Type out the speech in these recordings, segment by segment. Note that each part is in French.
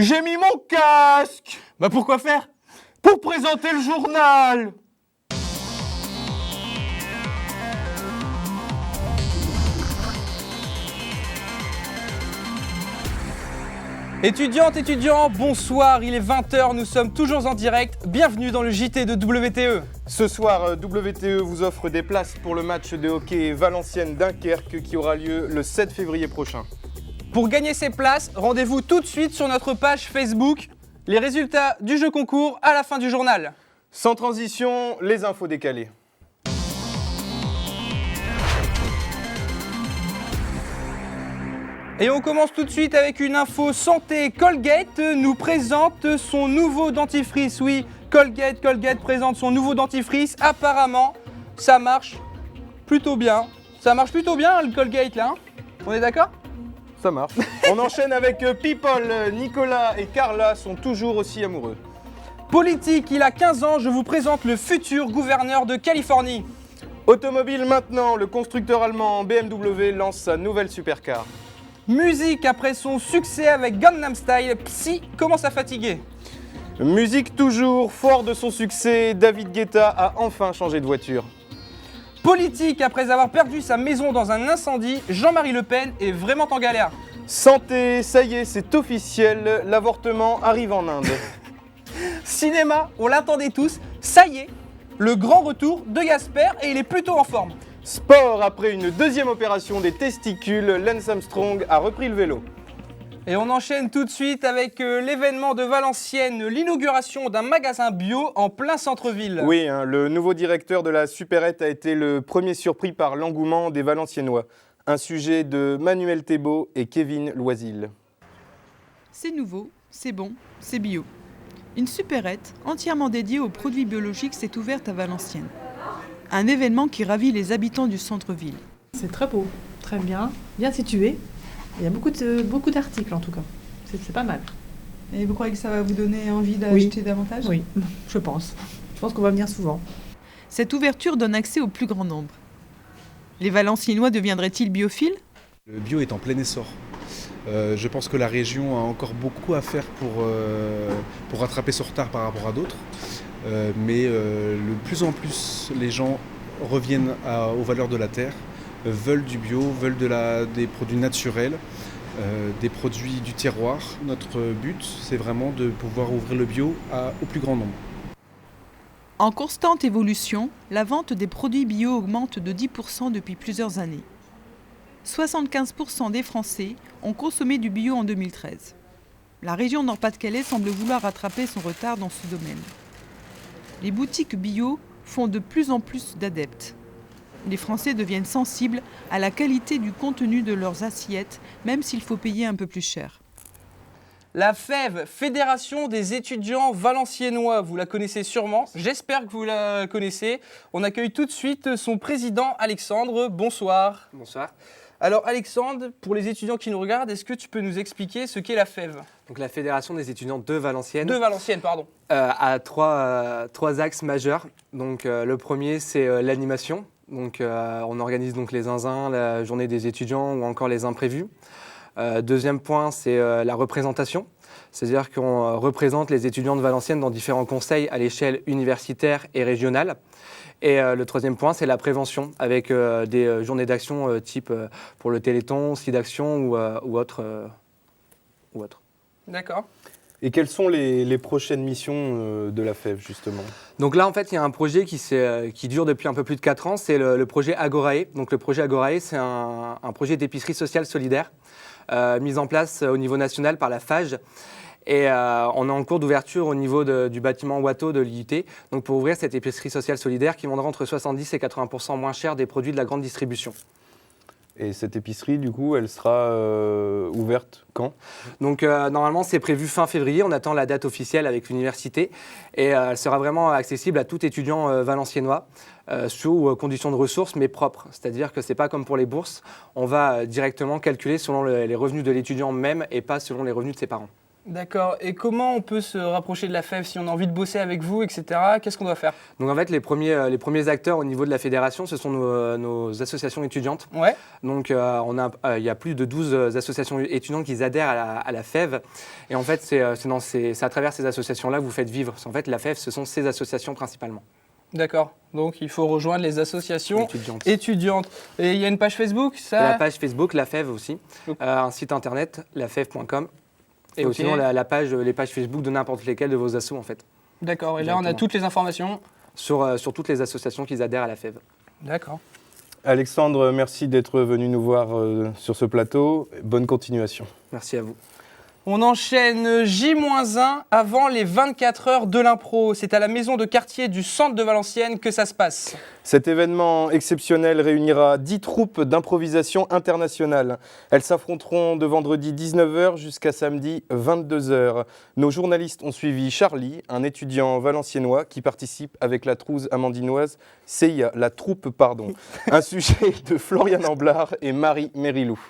J'ai mis mon casque. Bah pourquoi faire? Pour présenter le journal. Étudiantes, étudiants, bonsoir, il est 20h, nous sommes toujours en direct. Bienvenue dans le JT de WTE. Ce soir, WTE vous offre des places pour le match de hockey Valenciennes-Dunkerque qui aura lieu le 7 février prochain. Pour gagner ces places, rendez-vous tout de suite sur notre page Facebook. Les résultats du jeu concours à la fin du journal. Sans transition, les infos décalées. Et on commence tout de suite avec une info santé. Colgate nous présente son nouveau dentifrice. Oui, Colgate présente son nouveau dentifrice. Apparemment, ça marche plutôt bien. Ça marche plutôt bien le Colgate là, hein? On est d'accord? Ça marche. On enchaîne avec People. Nicolas et Carla sont toujours aussi amoureux. Politique, il a 15 ans, je vous présente le futur gouverneur de Californie. Automobile maintenant, le constructeur allemand BMW lance sa nouvelle supercar. Musique, après son succès avec Gangnam Style, Psy commence à fatiguer. Musique toujours, fort de son succès, David Guetta a enfin changé de voiture. Politique, après avoir perdu sa maison dans un incendie, Jean-Marie Le Pen est vraiment en galère. Santé, ça y est, c'est officiel, l'avortement arrive en Inde. Cinéma, on l'attendait tous, ça y est, le grand retour de Gasper et il est plutôt en forme. Sport, après une deuxième opération des testicules, Lance Armstrong a repris le vélo. Et on enchaîne tout de suite avec l'événement de Valenciennes, l'inauguration d'un magasin bio en plein centre-ville. Oui, le nouveau directeur de la supérette a été le premier surpris par l'engouement des Valenciennois. Un sujet de Manuel Thébault et Kevin Loisil. C'est nouveau, c'est bon, c'est bio. Une supérette entièrement dédiée aux produits biologiques s'est ouverte à Valenciennes. Un événement qui ravit les habitants du centre-ville. C'est très beau, très bien, bien situé. Il y a beaucoup d'articles en tout cas. C'est pas mal. Et vous croyez que ça va vous donner envie d'acheter davantage? Oui, je pense. Je pense qu'on va venir souvent. Cette ouverture donne accès au plus grand nombre. Les Valenciennois deviendraient-ils biophiles? Le bio est en plein essor. Je pense que la région a encore beaucoup à faire pour rattraper son retard par rapport à d'autres. Mais de plus en plus, les gens reviennent aux valeurs de la terre, veulent du bio, veulent des produits naturels, des produits du terroir. Notre but, c'est vraiment de pouvoir ouvrir le bio au plus grand nombre. En constante évolution, la vente des produits bio augmente de 10% depuis plusieurs années. 75% des Français ont consommé du bio en 2013. La région Nord-Pas-de-Calais semble vouloir rattraper son retard dans ce domaine. Les boutiques bio font de plus en plus d'adeptes. Les Français deviennent sensibles à la qualité du contenu de leurs assiettes, même s'il faut payer un peu plus cher. La FEV, Fédération des étudiants valenciennois, vous la connaissez sûrement, j'espère que vous la connaissez. On accueille tout de suite son président Alexandre, bonsoir. Bonsoir. Alors Alexandre, pour les étudiants qui nous regardent, est-ce que tu peux nous expliquer ce qu'est la FEV? Donc la Fédération des étudiants de Valenciennes. De Valenciennes, pardon. A trois axes majeurs. Donc le premier, c'est l'animation. Donc on organise donc les zinzins, la journée des étudiants ou encore les imprévus. Deuxième point, c'est la représentation. C'est-à-dire qu'on représente les étudiants de Valenciennes dans différents conseils à l'échelle universitaire et régionale. Et le troisième point, c'est la prévention, avec des journées d'action type pour le Téléthon, SIDAction ou autre. D'accord. Et quelles sont les prochaines missions de la FEV, justement? Donc là, en fait, il y a un projet qui dure depuis un peu plus de 4 ans, c'est le projet Agorae. Donc le projet Agorae, c'est un projet d'épicerie sociale solidaire mis en place au niveau national par la FAGE. Et on est en cours d'ouverture au niveau du bâtiment Watteau de l'IUT, donc pour ouvrir cette épicerie sociale solidaire qui vendra entre 70 et 80% moins cher des produits de la grande distribution. Et cette épicerie, du coup, elle sera ouverte quand? Donc normalement, c'est prévu fin février. On attend la date officielle avec l'université. Et elle sera vraiment accessible à tout étudiant valenciennois sous conditions de ressources, mais propres. C'est-à-dire que ce n'est pas comme pour les bourses. On va directement calculer selon les revenus de l'étudiant même et pas selon les revenus de ses parents. D'accord. Et comment on peut se rapprocher de la FEV si on a envie de bosser avec vous, etc. Qu'est-ce qu'on doit faire? Donc en fait, les premiers acteurs au niveau de la fédération, ce sont nos associations étudiantes. Ouais. Donc il y a plus de 12 associations étudiantes qui adhèrent à la FEV. Et en fait, c'est à travers ces associations-là que vous faites vivre. En fait, la FEV, ce sont ces associations principalement. D'accord. Donc il faut rejoindre les associations étudiantes. Et il y a une page Facebook, ça? La page Facebook, la FEV aussi. Un site internet, lafev.com. Et Ok. sinon, les pages Facebook de n'importe lesquelles de vos assos, en fait. D'accord. Et là, on a toutes les informations. Sur toutes les associations qui adhèrent à la FEV. D'accord. Alexandre, merci d'être venu nous voir sur ce plateau. Bonne continuation. Merci à vous. On enchaîne J-1 avant les 24 heures de l'impro. C'est à la maison de quartier du centre de Valenciennes que ça se passe. Cet événement exceptionnel réunira 10 troupes d'improvisation internationale. Elles s'affronteront de vendredi 19h jusqu'à samedi 22h. Nos journalistes ont suivi Charlie, un étudiant valenciennois qui participe avec la troupe amandinoise CIA, un sujet de Florian Amblard et Marie Mérilou.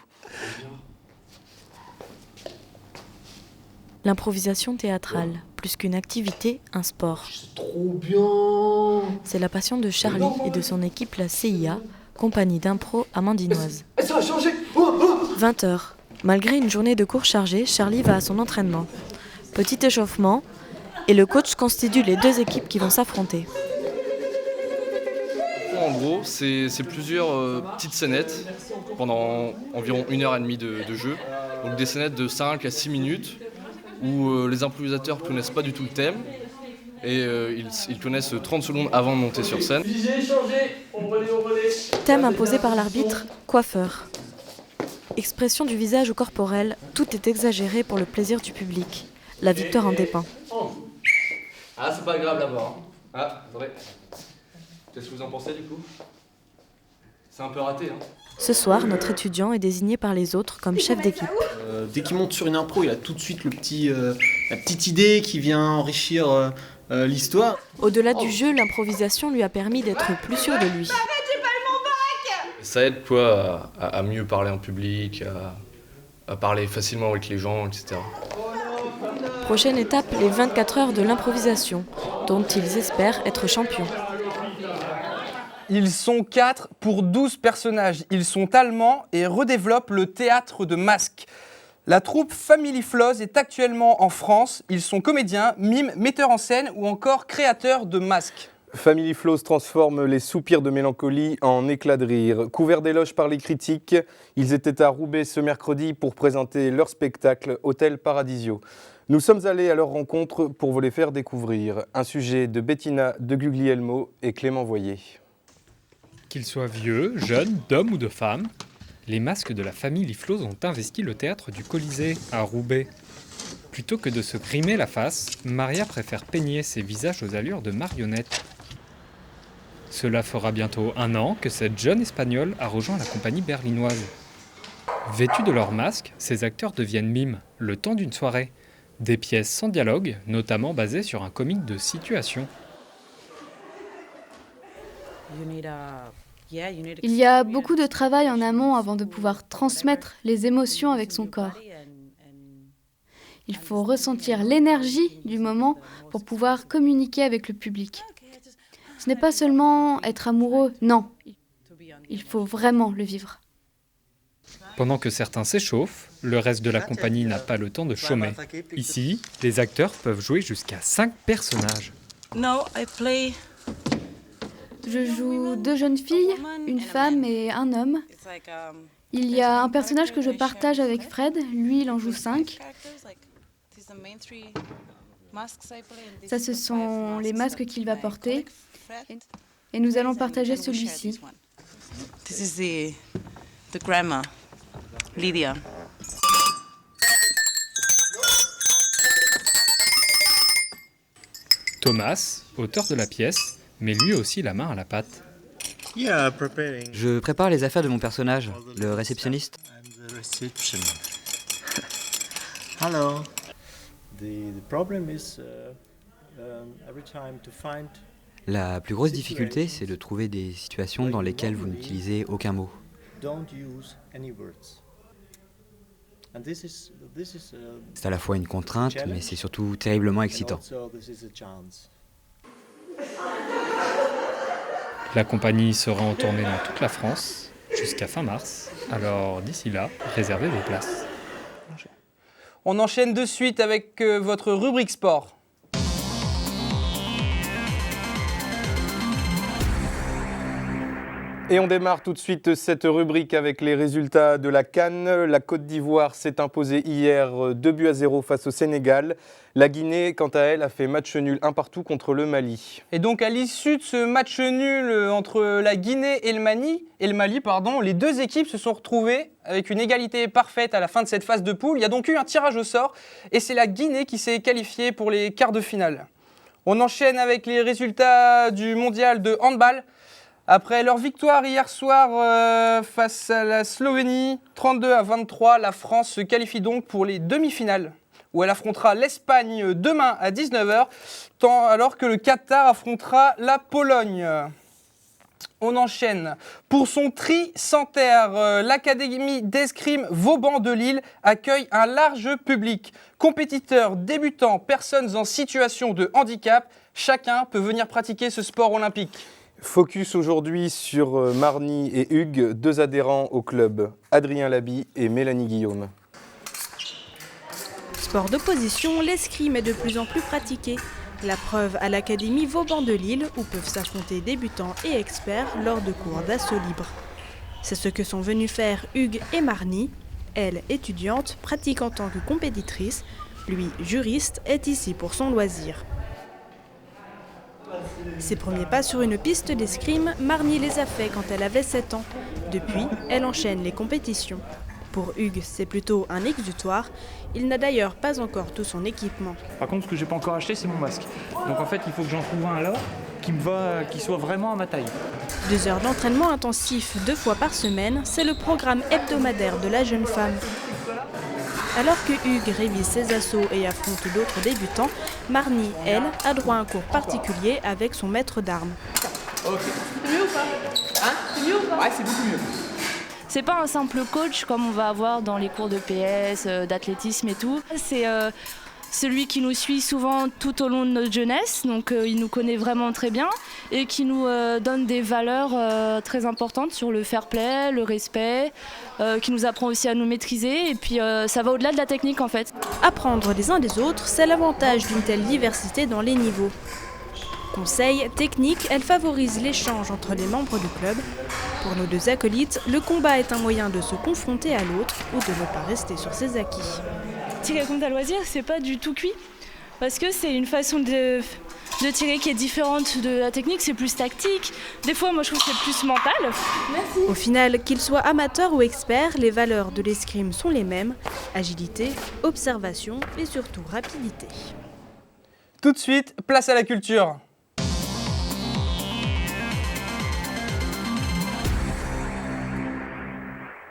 L'improvisation théâtrale, plus qu'une activité, un sport. Trop bien. C'est la passion de Charlie et de son équipe, la CIA, compagnie d'impro amandinoise. Ça a changé. 20h. Malgré une journée de cours chargée, Charlie va à son entraînement. Petit échauffement, et le coach constitue les deux équipes qui vont s'affronter. En gros, c'est plusieurs petites scénettes pendant environ 1h30 de jeu. Donc des scénettes de 5 à 6 minutes où les improvisateurs ne connaissent pas du tout le thème et ils connaissent 30 secondes avant de monter sur scène. Thème imposé par l'arbitre, coiffeur. Expression du visage ou corporel, tout est exagéré pour le plaisir du public. La victoire en dépend. Ah, c'est pas agréable à voir. Hein. Ah, attendez. Qu'est-ce que vous en pensez du coup? C'est un peu raté, hein. Ce soir, notre étudiant est désigné par les autres comme chef d'équipe. Dès qu'il monte sur une impro, il a tout de suite la petite idée qui vient enrichir l'histoire. Au-delà du jeu, l'improvisation lui a permis d'être plus sûr de lui. Ça aide quoi à mieux parler en public, à parler facilement avec les gens, etc. Prochaine étape, les 24 heures de l'improvisation, dont ils espèrent être champions. Ils sont 4 pour 12 personnages. Ils sont allemands et redéveloppent le théâtre de masques. La troupe Family Floss est actuellement en France. Ils sont comédiens, mimes, metteurs en scène ou encore créateurs de masques. Family Floss transforme les soupirs de mélancolie en éclats de rire. Couverts d'éloges par les critiques, ils étaient à Roubaix ce mercredi pour présenter leur spectacle Hôtel Paradisio. Nous sommes allés à leur rencontre pour vous les faire découvrir. Un sujet de Bettina de Guglielmo et Clément Voyer. Qu'ils soient vieux, jeunes, d'hommes ou de femmes, les masques de la famille Floss ont investi le théâtre du Colisée à Roubaix. Plutôt que de se grimer la face, Maria préfère peigner ses visages aux allures de marionnettes. Cela fera bientôt 1 an que cette jeune Espagnole a rejoint la compagnie berlinoise. Vêtus de leurs masques, ces acteurs deviennent mimes, le temps d'une soirée. Des pièces sans dialogue, notamment basées sur un comique de situation. Il y a beaucoup de travail en amont avant de pouvoir transmettre les émotions avec son corps. Il faut ressentir l'énergie du moment pour pouvoir communiquer avec le public. Ce n'est pas seulement être amoureux, non. Il faut vraiment le vivre. Pendant que certains s'échauffent, le reste de la compagnie n'a pas le temps de chômer. Ici, les acteurs peuvent jouer jusqu'à 5 personnages. Je joue 2 jeunes filles, une femme et un homme. Il y a un personnage que je partage avec Fred, lui il en joue 5. Ça, ce sont les masques qu'il va porter. Et nous allons partager celui-ci. This is the grandma, Lydia. Thomas, auteur de la pièce, met lui aussi la main à la pâte. Je prépare les affaires de mon personnage, le réceptionniste. Hello. La plus grosse difficulté, c'est de trouver des situations dans lesquelles vous n'utilisez aucun mot. C'est à la fois une contrainte, mais c'est surtout terriblement excitant. La compagnie sera en tournée dans toute la France jusqu'à fin mars. Alors d'ici là, réservez vos places. On enchaîne de suite avec votre rubrique sport. Et on démarre tout de suite cette rubrique avec les résultats de la CAN. La Côte d'Ivoire s'est imposée hier 2-0 face au Sénégal. La Guinée, quant à elle, a fait match nul 1 partout contre le Mali. Et donc à l'issue de ce match nul entre la Guinée et le Mali, les deux équipes se sont retrouvées avec une égalité parfaite à la fin de cette phase de poule. Il y a donc eu un tirage au sort et c'est la Guinée qui s'est qualifiée pour les quarts de finale. On enchaîne avec les résultats du mondial de handball. Après leur victoire hier soir face à la Slovénie, 32-23, la France se qualifie donc pour les demi-finales, où elle affrontera l'Espagne demain à 19h, alors que le Qatar affrontera la Pologne. On enchaîne. Pour son tricentenaire, l'Académie d'escrime Vauban de Lille accueille un large public. Compétiteurs, débutants, personnes en situation de handicap, chacun peut venir pratiquer ce sport olympique. Focus aujourd'hui sur Marnie et Hugues, deux adhérents au club, Adrien Laby et Mélanie Guillaume. Sport d'opposition, l'escrime est de plus en plus pratiqué. La preuve à l'Académie Vauban de Lille, où peuvent s'affronter débutants et experts lors de cours d'assaut libre. C'est ce que sont venus faire Hugues et Marnie. Elle, étudiante, pratique en tant que compétitrice. Lui, juriste, est ici pour son loisir. Ses premiers pas sur une piste d'escrime, Marnie les a fait quand elle avait 7 ans. Depuis, elle enchaîne les compétitions. Pour Hugues, c'est plutôt un exutoire. Il n'a d'ailleurs pas encore tout son équipement. Par contre, ce que j'ai pas encore acheté, c'est mon masque. Donc en fait, il faut que j'en trouve un là qui soit vraiment à ma taille. 2 heures d'entraînement intensif 2 fois par semaine, c'est le programme hebdomadaire de la jeune femme. Alors que Hugues révise ses assauts et affronte d'autres débutants, Marnie, elle, a droit à un cours particulier avec son maître d'armes. Ok. C'est mieux ou pas? Hein? C'est mieux ou pas? Ouais, c'est beaucoup mieux. C'est pas un simple coach comme on va avoir dans les cours de PS, d'athlétisme et tout. C'est celui qui nous suit souvent tout au long de notre jeunesse, donc il nous connaît vraiment très bien et qui nous donne des valeurs très importantes sur le fair play, le respect, qui nous apprend aussi à nous maîtriser et puis ça va au-delà de la technique en fait. Apprendre les uns des autres, c'est l'avantage d'une telle diversité dans les niveaux. Conseil, technique, elle favorise l'échange entre les membres du club. Pour nos deux acolytes, le combat est un moyen de se confronter à l'autre ou de ne pas rester sur ses acquis. Tirer contre à loisir, c'est pas du tout cuit, parce que c'est une façon de tirer qui est différente de la technique, c'est plus tactique. Des fois, moi je trouve que c'est plus mental. Merci. Au final, qu'ils soient amateurs ou experts, les valeurs de l'escrime sont les mêmes. Agilité, observation et surtout rapidité. Tout de suite, place à la culture.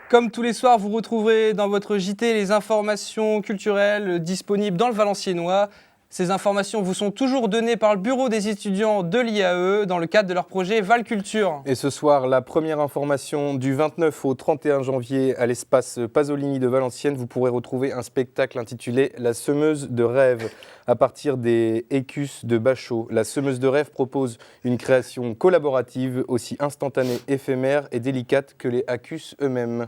Comme tous les soirs, vous retrouverez dans votre JT les informations culturelles disponibles dans le Valenciennois. Ces informations vous sont toujours données par le bureau des étudiants de l'IAE dans le cadre de leur projet Valculture. Et ce soir, la première information du 29 au 31 janvier à l'espace Pasolini de Valenciennes, vous pourrez retrouver un spectacle intitulé La semeuse de rêve à partir des écus de Bachot. La semeuse de rêve propose une création collaborative aussi instantanée, éphémère et délicate que les accus eux-mêmes.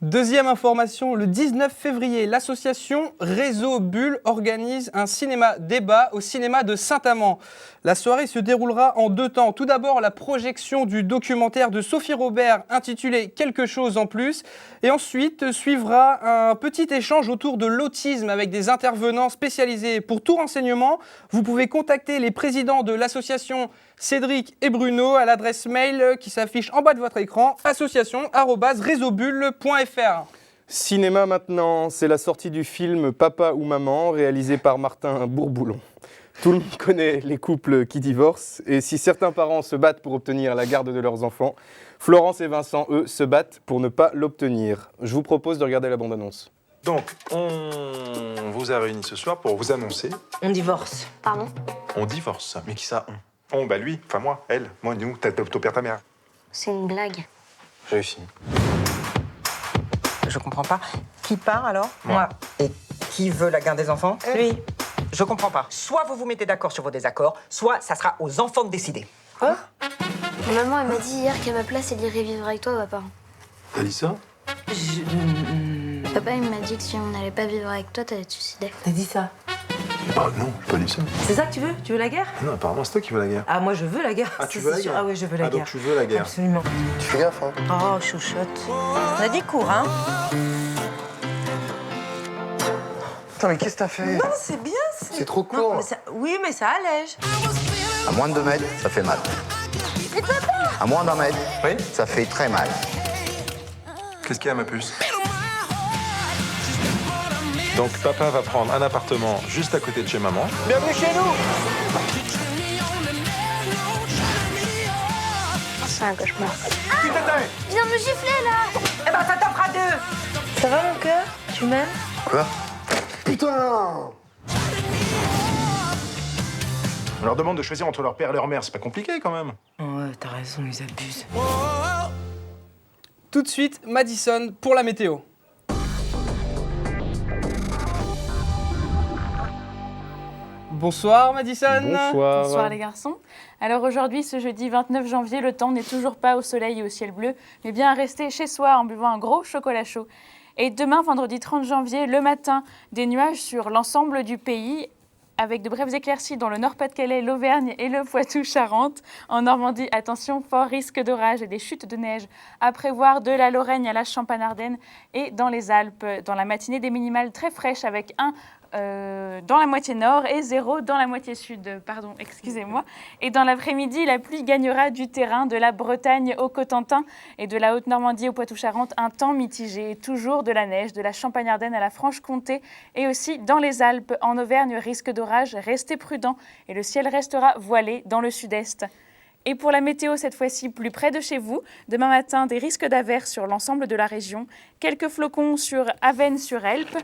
Deuxième information, le 19 février, l'association Réseau Bulle organise un cinéma-débat au cinéma de Saint-Amand. La soirée se déroulera en 2 temps. Tout d'abord, la projection du documentaire de Sophie Robert intitulé « Quelque chose en plus ». Et ensuite, suivra un petit échange autour de l'autisme avec des intervenants spécialisés. Pour tout renseignement, vous pouvez contacter les présidents de l'association Cédric et Bruno à l'adresse mail qui s'affiche en bas de votre écran, association@réseaubulle.fr. Cinéma maintenant, c'est la sortie du film Papa ou Maman, réalisé par Martin Bourboulon. Tout le monde connaît les couples qui divorcent, et si certains parents se battent pour obtenir la garde de leurs enfants, Florence et Vincent, eux, se battent pour ne pas l'obtenir. Je vous propose de regarder la bande-annonce. Donc, on vous a réunis ce soir pour vous annoncer... On divorce. Pardon? On divorce. Mais qui ça, on? Oh, bah lui, enfin moi, elle, moi, nous, ton père, ta mère. C'est une blague. Réussi. Je je comprends pas. Qui part alors? Moi. Et qui veut la garde des enfants? Lui. Je comprends pas. Soit vous vous mettez d'accord sur vos désaccords, soit ça sera aux enfants de décider. Quoi? Maman, elle m'a dit hier qu'à ma place, elle irait vivre avec toi, papa. T'as dit ça? Papa, il m'a dit que si on n'allait pas vivre avec toi, t'allais te suicider. T'as dit ça? Ah non, j'ai pas dit ça. C'est ça que tu veux? Tu veux la guerre? Non, apparemment c'est toi qui veux la guerre. Ah, moi je veux la guerre. Ah, tu Ça, veux la c'est sûr. guerre? Ah oui, je veux la Ah, guerre. donc tu veux la guerre? Absolument. Tu fais gaffe, hein? Oh, chouchotte. On a des cours, hein? Putain, mais qu'est-ce que t'as fait? Non, c'est bien. C'est trop court. Non, mais oui, mais ça allège. À moins de 2 mètres, ça fait mal. Mais papa! À moins d'1 mètre, ça fait très mal. Qu'est-ce qu'il y a, ma puce? Donc papa va prendre un appartement juste à côté de chez maman. Bienvenue chez nous! C'est un cauchemar. Qui t'attaque? Il vient de me gifler, là! Eh ben, ça t'en fera 2! Ça va, mon cœur? Tu m'aimes? Quoi? Putain! On leur demande de choisir entre leur père et leur mère, c'est pas compliqué quand même. Ouais, t'as raison, ils abusent. Tout de suite, Madison pour la météo. Bonsoir Madison. Bonsoir. Bonsoir les garçons. Alors aujourd'hui, ce jeudi 29 janvier, le temps n'est toujours pas au soleil et au ciel bleu, mais bien à rester chez soi en buvant un gros chocolat chaud. Et demain, vendredi 30 janvier, le matin, des nuages sur l'ensemble du pays, avec de brèves éclaircies dans le Nord-Pas-de-Calais, l'Auvergne et le Poitou-Charentes. En Normandie, attention, fort risque d'orage et des chutes de neige à prévoir de la Lorraine à la Champagne-Ardenne et dans les Alpes. Dans la matinée, des minimales très fraîches avec 1 dans la moitié nord et 0 dans la moitié sud, pardon, excusez-moi. Et dans l'après-midi, la pluie gagnera du terrain de la Bretagne au Cotentin et de la Haute-Normandie au Poitou-Charentes, un temps mitigé et toujours de la neige, de la Champagne-Ardenne à la Franche-Comté et aussi dans les Alpes. En Auvergne, risque d'orage, restez prudents et le ciel restera voilé dans le sud-est. Et pour la météo, cette fois-ci, plus près de chez vous, demain matin, des risques d'averses sur l'ensemble de la région, quelques flocons sur Avesnes-sur-Helpe,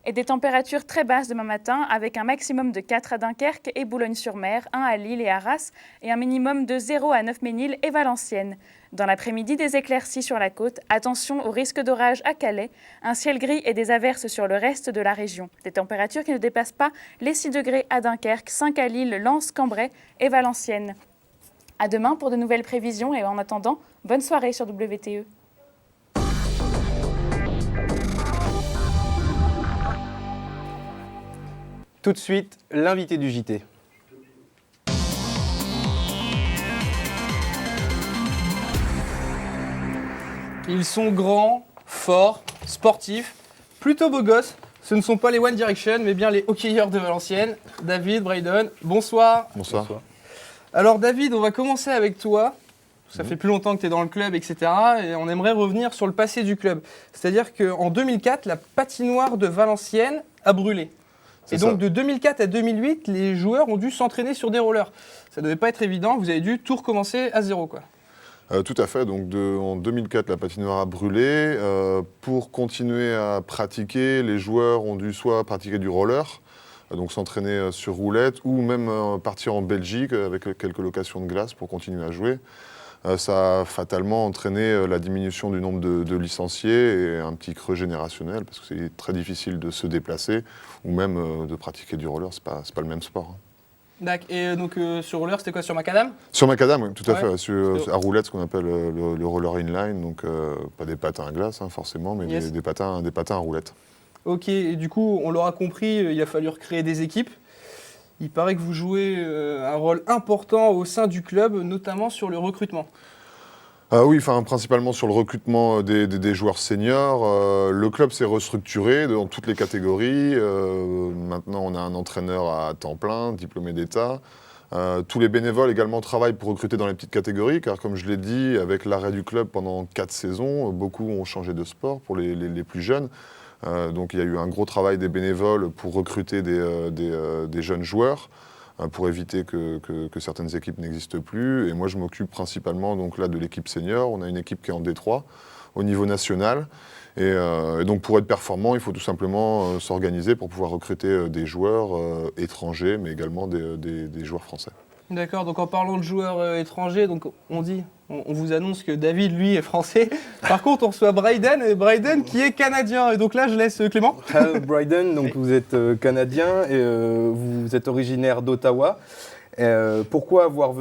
et des températures très basses demain matin, avec un maximum de 4 à Dunkerque et Boulogne-sur-Mer, 1 à Lille et Arras, et un minimum de 0 à Neufménil et Valenciennes. Dans l'après-midi, des éclaircies sur la côte, attention au risque d'orage à Calais, un ciel gris et des averses sur le reste de la région. Des températures qui ne dépassent pas les 6 degrés à Dunkerque, 5 à Lille, Lens, Cambrai et Valenciennes. À demain pour de nouvelles prévisions et en attendant, bonne soirée sur WTE. Tout de suite, l'invité du JT. Ils sont grands, forts, sportifs, plutôt beaux gosses. Ce ne sont pas les One Direction, mais bien les hockeyeurs de Valenciennes. David, Braydon, bonsoir. Bonsoir. Alors David, on va commencer avec toi. Ça fait plus longtemps que tu es dans le club, etc. Et on aimerait revenir sur le passé du club. C'est-à-dire qu'en 2004, la patinoire de Valenciennes a brûlé. Et donc de 2004 à 2008, les joueurs ont dû s'entraîner sur des rollers. Ça ne devait pas être évident, vous avez dû tout recommencer à zéro, quoi. Tout à fait. Donc en 2004, la patinoire a brûlé. Pour continuer à pratiquer, les joueurs ont dû soit pratiquer du roller, donc s'entraîner sur roulette, ou même partir en Belgique avec quelques locations de glace pour continuer à jouer. Ça a fatalement entraîné la diminution du nombre de licenciés et un petit creux générationnel, parce que c'est très difficile de se déplacer, ou même de pratiquer du roller, c'est pas le même sport. D'accord. Et donc sur roller, c'était quoi, sur macadam? Sur macadam, oui, tout à fait. À roulette, ce qu'on appelle le roller inline, donc pas des patins à glace forcément, mais Yes. des patins à roulette. Ok, et du coup, on l'aura compris, il a fallu recréer des équipes. Il paraît que vous jouez un rôle important au sein du club, notamment sur le recrutement. Oui, principalement sur le recrutement des joueurs seniors. Le club s'est restructuré dans toutes les catégories. Maintenant, on a un entraîneur à temps plein, diplômé d'État. Tous les bénévoles également travaillent pour recruter dans les petites catégories, car comme je l'ai dit, avec l'arrêt du club pendant 4 saisons, beaucoup ont changé de sport pour les plus jeunes. Donc il y a eu un gros travail des bénévoles pour recruter des jeunes joueurs, pour éviter que certaines équipes n'existent plus. Et moi, je m'occupe principalement donc, là, de l'équipe senior. On a une équipe qui est en D3 au niveau national. Et donc pour être performant, il faut tout simplement s'organiser pour pouvoir recruter des joueurs étrangers, mais également des joueurs français. D'accord, donc en parlant de joueurs étrangers, donc on dit On vous annonce que David, lui, est français. Par contre, on reçoit Bryden qui est canadien. Et donc là, je laisse Clément. Bryden, donc vous êtes canadien et vous êtes originaire d'Ottawa. Pourquoi avoir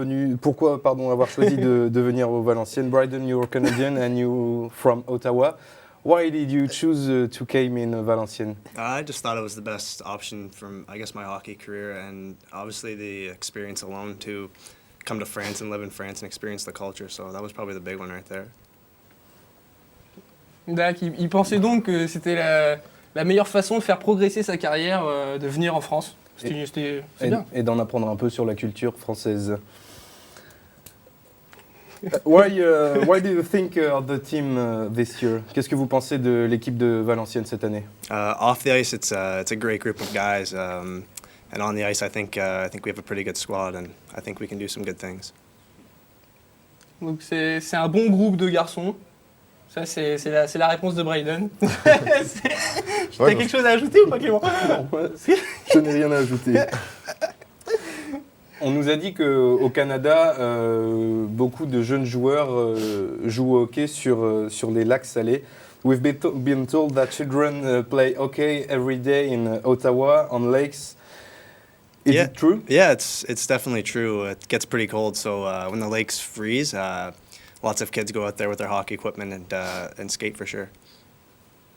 choisi de venir au Valenciennes? Bryden, you're Canadian and you're from Ottawa. Why did you choose to came in Valenciennes? I just thought it was the best option from, I guess, my hockey career, and obviously the experience alone to come to France and live in France and experience the culture. So that was probably the big one right there. D'accord, il pensait donc que c'était la meilleure façon de faire progresser sa carrière, de venir en France. C'est bien. Et d'en apprendre un peu sur la culture française. Why do you think of the team this year? Qu'est-ce que vous pensez de l'équipe de Valenciennes cette année? Off the ice, it's a great group of guys, and on the ice, I think we have a pretty good squad, and I think we can do some good things. Donc c'est un bon groupe de garçons. Ça, c'est la réponse de Bryden. T'as quelque chose à ajouter ou pas, Clément? Non, je n'ai rien à ajouter. On nous a dit qu'au Canada, beaucoup de jeunes joueurs jouent au hockey sur les lacs salés. We've been told that children play hockey every day in Ottawa on lakes. Is it true? Yeah, it's definitely true. It gets pretty cold, so when the lakes freeze, lots of kids go out there with their hockey equipment and skate for sure.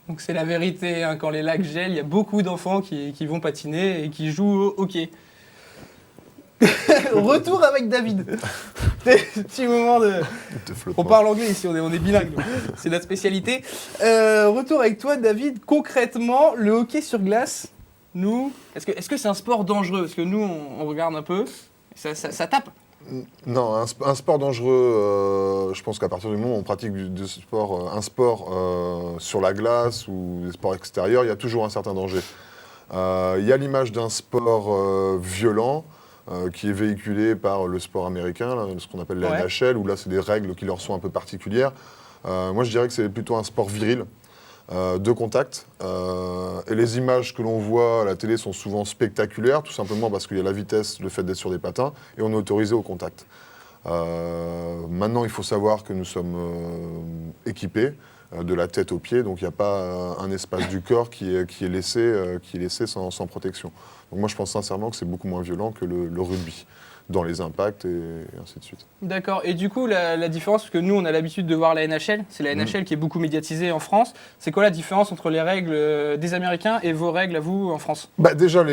Donc c'est la vérité, hein, quand les lacs gèlent, il y a beaucoup d'enfants qui vont patiner et qui jouent au hockey. Retour avec David. Petit moment de... On parle anglais ici, on est bilingue, c'est notre spécialité. Retour avec toi, David. Concrètement, le hockey sur glace, nous, est-ce que c'est un sport dangereux? Parce que nous, on regarde un peu, ça tape. Non, un sport dangereux, je pense qu'à partir du moment où on pratique un sport sur la glace ou des sports extérieurs, il y a toujours un certain danger. Il y a l'image d'un sport violent, qui est véhiculé par le sport américain, là, ce qu'on appelle la NHL, où là c'est des règles qui leur sont un peu particulières. Moi je dirais que c'est plutôt un sport viril, de contact. Et les images que l'on voit à la télé sont souvent spectaculaires, tout simplement parce qu'il y a la vitesse, le fait d'être sur des patins, et on est autorisé au contact. Maintenant il faut savoir que nous sommes équipés de la tête aux pieds, donc il n'y a pas un espace du corps qui est laissé sans protection. Donc moi je pense sincèrement que c'est beaucoup moins violent que le rugby, dans les impacts et ainsi de suite. D'accord, et du coup la différence, parce que nous on a l'habitude de voir la NHL, c'est la NHL qui est beaucoup médiatisée en France, c'est quoi la différence entre les règles des Américains et vos règles à vous en France? Déjà,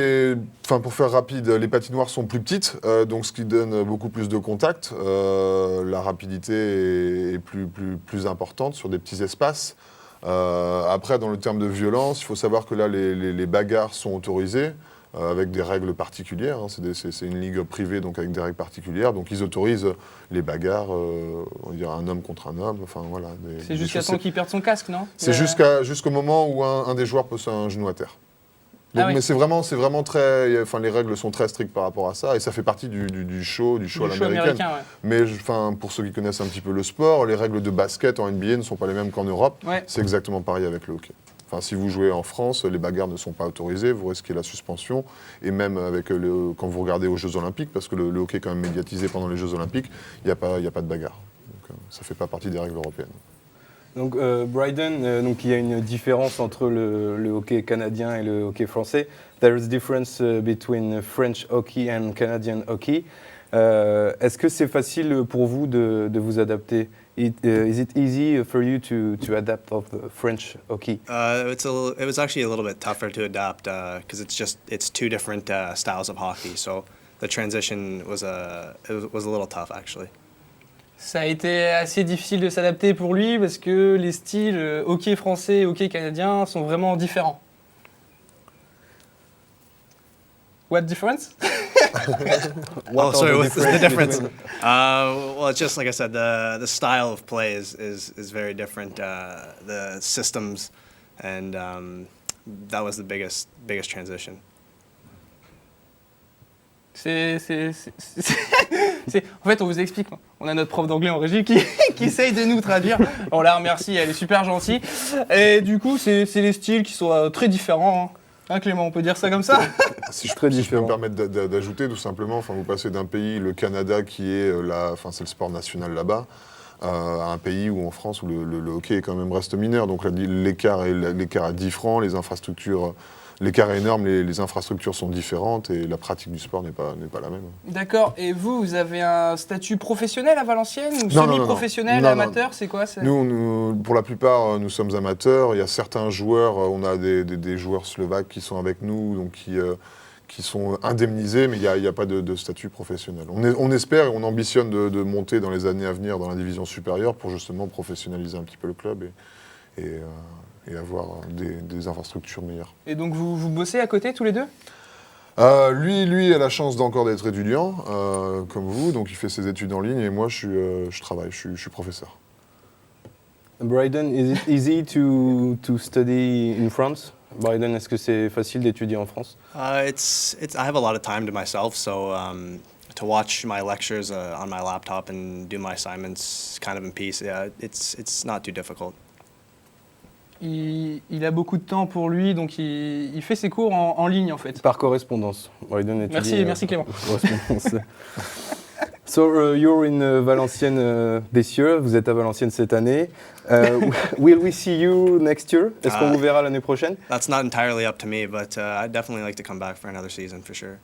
pour faire rapide, les patinoires sont plus petites, donc ce qui donne beaucoup plus de contact. La rapidité est plus importante sur des petits espaces. Après, dans le terme de violence, il faut savoir que là, les bagarres sont autorisées. Avec des règles particulières, hein. C'est une ligue privée, donc avec des règles particulières, donc ils autorisent les bagarres, on dirait un homme contre un homme, enfin voilà. C'est jusqu'à temps qu'il perde son casque, non? C'est jusqu'au moment où un des joueurs pose un genou à terre. Donc, mais c'est vraiment très, les règles sont très strictes par rapport à ça, et ça fait partie du show à l'américaine. Ouais. Mais pour ceux qui connaissent un petit peu le sport, les règles de basket en NBA ne sont pas les mêmes qu'en Europe. Ouais. C'est exactement pareil avec le hockey. Enfin, si vous jouez en France, les bagarres ne sont pas autorisées, vous risquez la suspension. Et même quand vous regardez aux Jeux Olympiques, parce que le hockey est quand même médiatisé pendant les Jeux Olympiques, il n'y a pas de bagarre. Donc, ça ne fait pas partie des règles européennes. Donc, Bryden, donc il y a une différence entre le hockey canadien et le hockey français. There is a difference between French hockey and Canadian hockey. Est-ce que c'est facile pour vous de vous adapter? Is it easy for you to adapt of the French hockey? It was actually a little bit tougher to adapt because it's two different styles of hockey. So the transition was a little tough actually. Ça a été assez difficile de s'adapter pour lui parce que les styles hockey français et hockey canadien sont vraiment différents. What difference? What's the difference? Well, it's just like I said, the style of play is very different. The systems, and that was the biggest transition. En fait, on vous explique. On a notre prof d'anglais en régie qui essaye de nous traduire. On la remercie, elle est super gentille. Et du coup, c'est les styles qui sont très différents. Hein, Clément, on peut dire ça comme ça? Si je peux me permettre d'ajouter tout simplement, vous passez d'un pays, le Canada, qui est c'est le sport national là-bas, à un pays où en France où le hockey quand même reste mineur. Donc l'écart est 10 francs, les infrastructures, l'écart est énorme, les infrastructures sont différentes et la pratique du sport n'est pas la même. D'accord. Et vous avez un statut professionnel à Valenciennes ou Non, semi-professionnel, non. amateur, c'est quoi Nous, pour la plupart, nous sommes amateurs. Il y a certains joueurs, on a des joueurs slovaques qui sont avec nous, donc qui sont indemnisés, mais il n'y a pas de statut professionnel. On espère et on ambitionne de monter dans les années à venir dans la division supérieure pour justement professionnaliser un petit peu le club et avoir des infrastructures meilleures. Et donc vous bossez à côté tous les deux? Lui a la chance d'encore d'être étudiant, comme vous, donc il fait ses études en ligne et moi je travaille, je suis professeur. Bryden, is it easy to study in France? Bryden, est-ce que c'est facile d'étudier en France? I have a lot of time to myself, so to watch my lectures on my laptop and do my assignments kind of in peace, yeah, it's not too difficult. Il a beaucoup de temps pour lui, donc il fait ses cours en ligne en fait. Par correspondance. Bryden étudie, merci Clément. Correspondance. So you're in Valenciennes this year, vous êtes à Valenciennes cette année. Will we see you next year? Est-ce qu'on vous verra l'année prochaine? That's not entirely up to me, but I'd definitely like to come back for another season for sure.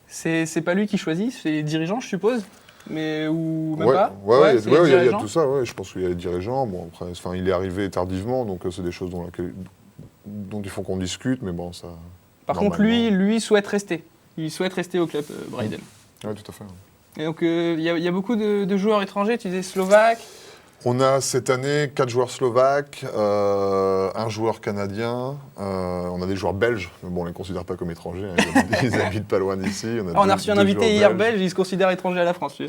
C'est pas lui qui choisit, c'est les dirigeants je suppose? Mais ou même ouais, pas? Ouais, il y a tout ça, ouais, je pense qu'il y a les dirigeants. Bon, après, il est arrivé tardivement, donc c'est des choses dont il faut qu'on discute, mais bon, ça... Par contre, lui souhaite rester. Il souhaite rester au club, Bryden. Oui, tout à fait. Et donc, il y a beaucoup de joueurs étrangers, tu disais slovaques. On a cette année 4 joueurs slovaques, un joueur canadien, on a des joueurs belges, mais bon, on ne les considère pas comme étrangers, hein, ils habitent pas loin d'ici. On a reçu un invité hier belge, il se considère étranger à la France. Nous,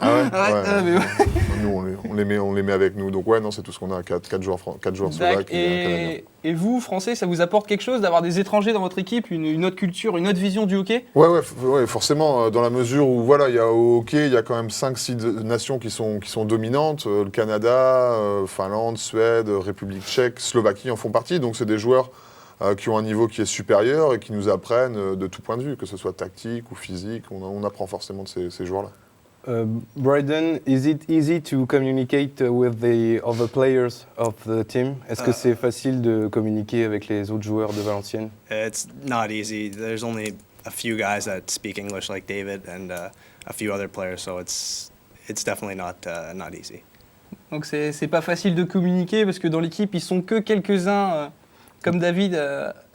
on les met avec nous, donc ouais, non, c'est tout ce qu'on a, 4 joueurs slovaques et un canadien. Et vous, Français, ça vous apporte quelque chose d'avoir des étrangers dans votre équipe, une autre culture, une autre vision du hockey? Ouais, forcément, dans la mesure où, voilà, au hockey, il y a quand même 5-6 nations qui sont dominantes, le Canada, Finlande, Suède, République tchèque, Slovaquie en font partie, donc c'est des joueurs qui ont un niveau qui est supérieur et qui nous apprennent de tout point de vue, que ce soit tactique ou physique, on apprend forcément de ces joueurs-là. Bryden, is it easy to communicate with the other players of the team? Est-ce que c'est facile de communiquer avec les autres joueurs de Valenciennes? It's not easy. There's only a few guys that speak English like David and a few other players, so it's definitely not easy. Donc c'est pas facile de communiquer parce que dans l'équipe, ils sont que quelques-uns, comme David,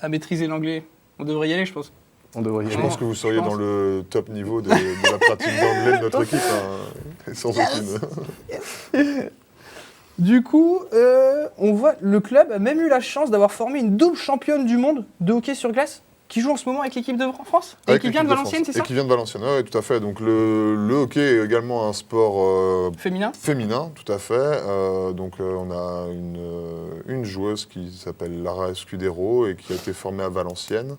à maîtriser l'anglais. On devrait y aller, je pense. Je pense que vous seriez dans le top niveau de la pratique d'anglais de notre équipe, hein, sans aucune. Du coup, on voit le club a même eu la chance d'avoir formé une double championne du monde de hockey sur glace qui joue en ce moment avec l'équipe de France et qui vient de Valenciennes, c'est ça? Et qui vient de Valenciennes, oui, tout à fait. Donc le hockey est également un sport féminin, tout à fait. Donc on a une joueuse qui s'appelle Lara Escudero et qui a été formée à Valenciennes.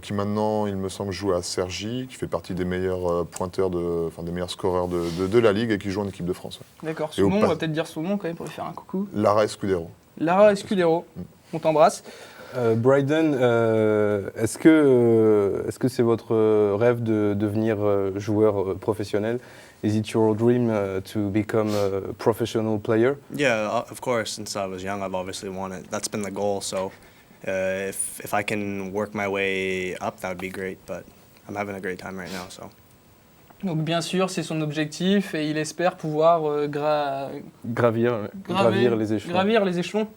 Qui maintenant, il me semble, joue à Cergy, qui fait partie des meilleurs pointeurs, des meilleurs scoreurs de la Ligue et qui joue en équipe de France. Ouais. D'accord, son nom, on va peut-être dire son nom quand même pour lui faire un coucou. Lara Escudero. Lara Escudero, on t'embrasse. Bryden, est-ce que c'est votre rêve de devenir joueur professionnel? Is it your dream to become a professional player? Yeah, of course. Since I was young, I've obviously wanted. That's been the goal, so... if I can work my way up, that would be great, but I'm having a great time right now, so. Donc bien sûr, c'est son objectif et il espère pouvoir gravir les échelons. Gravir les échelons.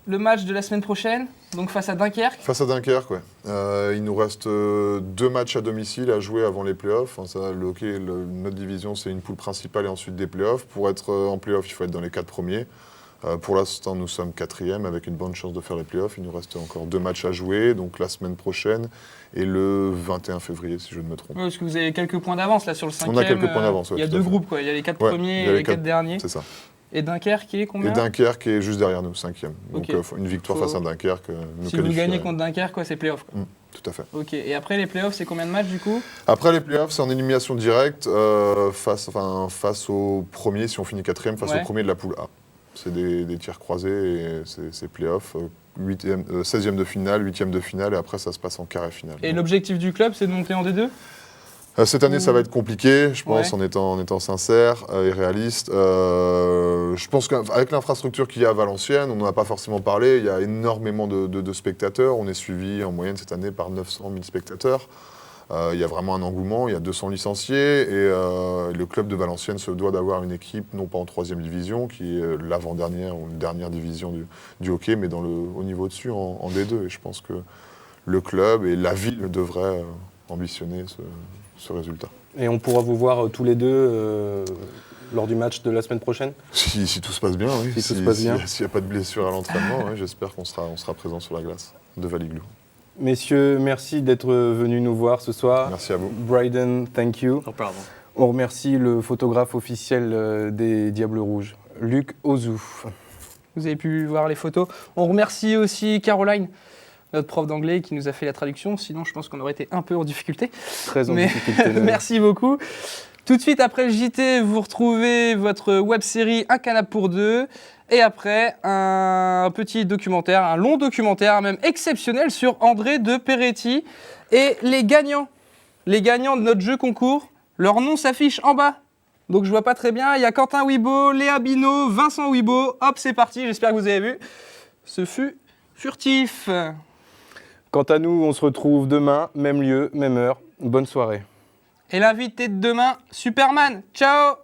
Le match de la semaine prochaine, donc face à Dunkerque. Face à Dunkerque, ouais. Il nous reste 2 matchs à domicile à jouer avant les playoffs. Enfin, ça, le hockey, notre division, c'est une poule principale et ensuite des playoffs. Pour être en playoffs, il faut être dans les 4 premiers. Pour l'instant, nous sommes 4e avec une bonne chance de faire les playoffs. Il nous reste encore 2 matchs à jouer, donc la semaine prochaine et le 21 février, si je ne me trompe. Oui, parce que vous avez quelques points d'avance là sur le 5e. On a quelques points d'avance, ouais, il y a 2 groupes, quoi. Il y a les 4 premiers et les 4 derniers. C'est ça. Et Dunkerque est combien? Et Dunkerque est juste derrière nous, 5e. Donc une victoire face à Dunkerque nous si vous gagnez contre Dunkerque, c'est playoff. Tout à fait. Ok, et après les playoffs, c'est combien de matchs du coup? Après les playoffs, c'est en élimination directe face au premier, si on finit 4e, face au premier de la poule A. C'est des tirs croisés et c'est playoff, 16e de finale, 8e de finale et après ça se passe en quart et finale. Et l'objectif du club, c'est de monter en D2? Cette année, ça va être compliqué, je pense, Ouais. en étant sincère et réaliste. Je pense qu'avec l'infrastructure qu'il y a à Valenciennes, on n'en a pas forcément parlé, il y a énormément de spectateurs. On est suivi en moyenne cette année par 900 000 spectateurs. Il y a vraiment un engouement, il y a 200 licenciés et le club de Valenciennes se doit d'avoir une équipe, non pas en 3e division, qui est l'avant-dernière ou une dernière division du hockey, mais au niveau dessus, en D2. Et je pense que le club et la ville devraient ambitionner ce résultat. Et on pourra vous voir tous les deux lors du match de la semaine prochaine? Si tout se passe bien, oui. Si tout se passe bien. S'il n'y a pas de blessure à l'entraînement, ouais, j'espère qu'on sera présent sur la glace de Valiglou. Messieurs, merci d'être venus nous voir ce soir. Merci à vous. Bryden, thank you. No problem. On remercie le photographe officiel des Diables Rouges, Luc Ozou. Vous avez pu voir les photos. On remercie aussi Caroline, notre prof d'anglais, qui nous a fait la traduction. Sinon, je pense qu'on aurait été un peu en difficulté. Très en difficulté. Merci beaucoup. Tout de suite après le JT, vous retrouvez votre web-série Un canapé pour deux. Et après, un petit documentaire, un long documentaire, même exceptionnel, sur André de Peretti. Et les gagnants de notre jeu concours, leur nom s'affiche en bas. Donc je vois pas très bien. Il y a Quentin Wibo, Léa Bino, Vincent Wibo. Hop, c'est parti. J'espère que vous avez vu. Ce fut furtif. Quant à nous, on se retrouve demain, même lieu, même heure. Bonne soirée. Et l'invité de demain, Superman. Ciao!